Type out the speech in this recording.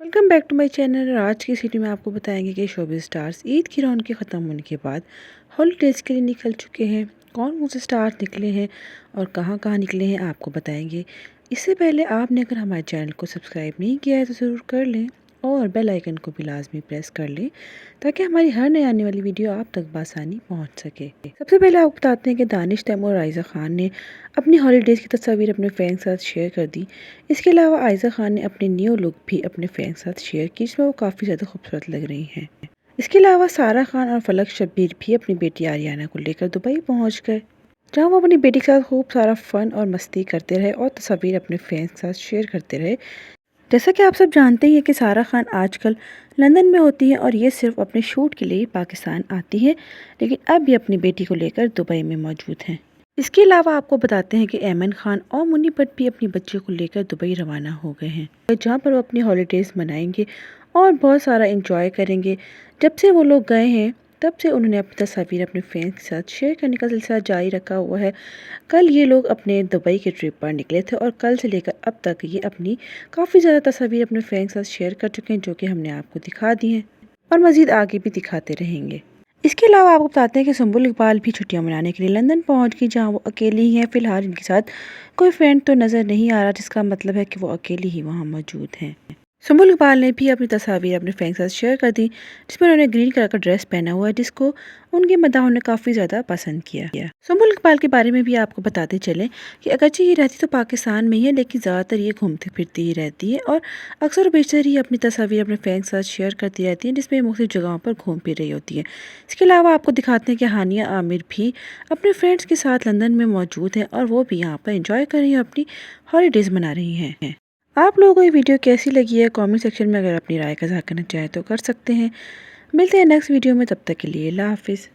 Welcome back to my channel. आज की इस वीडियो में आपको बताएंगे कि शोबिज़ स्टार्स ईद की रौनकें ख़त्म होने के बाद हॉलीडेज़ के लिए निकल चुके हैं। कौन कौन से स्टार्स निकले हैं और कहां कहां निकले हैं आपको बताएंगे। इससे पहले आपने अगर हमारे चैनल को सब्सक्राइब नहीं किया है तो ज़रूर कर लें और बेल आइकन को भी लाजमी प्रेस कर लें ताकि हमारी हर नई आने वाली वीडियो आप तक बआसानी पहुंच सके। सबसे पहले आपको बताते हैं कि दानिश तैमूर और आयज़ा खान ने अपनी हॉलीडेज़ की तस्वीर अपने फैन के साथ शेयर कर दी। इसके अलावा आयज़ा खान ने अपने न्यू लुक भी अपने फैन के साथ शेयर की, जिसमें वो काफ़ी ज़्यादा खूबसूरत लग रही हैं। इसके अलावा सारा खान और फलक शब्बीर भी अपनी बेटी आरियाना को लेकर दुबई पहुंच गए, जहां वो अपनी बेटी के साथ खूब सारा फ़न और मस्ती करते रहे और तस्वीर अपने फैंस के साथ शेयर करते रहे। जैसा कि आप सब जानते हैं कि सारा खान आजकल लंदन में होती हैं और ये सिर्फ अपने शूट के लिए पाकिस्तान आती है, लेकिन अब ये अपनी बेटी को लेकर दुबई में मौजूद हैं। इसके अलावा आपको बताते हैं कि ऐमन खान और मुन्नी भट्ट भी अपनी बच्चे को लेकर दुबई रवाना हो गए हैं, जहाँ पर वो अपनी हॉलीडेज़ मनाएंगे और बहुत सारा इंजॉय करेंगे। जब से वो लोग गए हैं तब से उन्होंने अपनी तस्वीर अपने फैंस के साथ शेयर करने का सिलसिला जारी रखा हुआ है। कल ये लोग अपने दुबई के ट्रिप पर निकले थे और कल से लेकर अब तक ये अपनी काफ़ी ज़्यादा तस्वीर अपने फैंस के साथ शेयर कर चुके हैं, जो कि हमने आपको दिखा दी हैं और मज़ीद आगे भी दिखाते रहेंगे। इसके अलावा आपको बताते हैं कि सुंबुल इकबाल भी छुट्टियां मनाने के लिए लंदन पहुंच गई, जहां वो अकेली ही हैं। फिलहाल इनके साथ कोई फ्रेंड तो नज़र नहीं आ रहा, जिसका मतलब है कि वो अकेली ही वहां मौजूद हैं। सुंबुल इकबाल ने भी अपनी तस्वीर अपने फैन के साथ शेयर कर दी, जिसमें उन्होंने ग्रीन कलर का ड्रेस पहना हुआ है, जिसको उनके मदाहों ने काफ़ी ज़्यादा पसंद किया। सुंबुल इकबाल के बारे में भी आपको बताते चलें कि अगरचे ये रहती तो पाकिस्तान में ही है, लेकिन ज़्यादातर ये घूमती फिरती ही रहती है और अक्सर और बेशतर ही अपनी तस्वीर अपने फैन के साथ शेयर करती रहती है, जिसमें मुख्तलिफ जगहों पर घूम फिर रही होती है। इसके अलावा आपको दिखाते हैं कि हानिया आमिर भी अपने फ्रेंड्स के साथ लंदन में मौजूद हैं और वो भी यहाँ पर इंजॉय कर रही हैं, अपनी हॉलीडेज़ मना रही हैं। आप लोगों को ये वीडियो कैसी लगी है कमेंट सेक्शन में अगर अपनी राय का इज़हार करना चाहें तो कर सकते हैं। मिलते हैं नेक्स्ट वीडियो में, तब तक के लिए अल्लाह हाफिज़।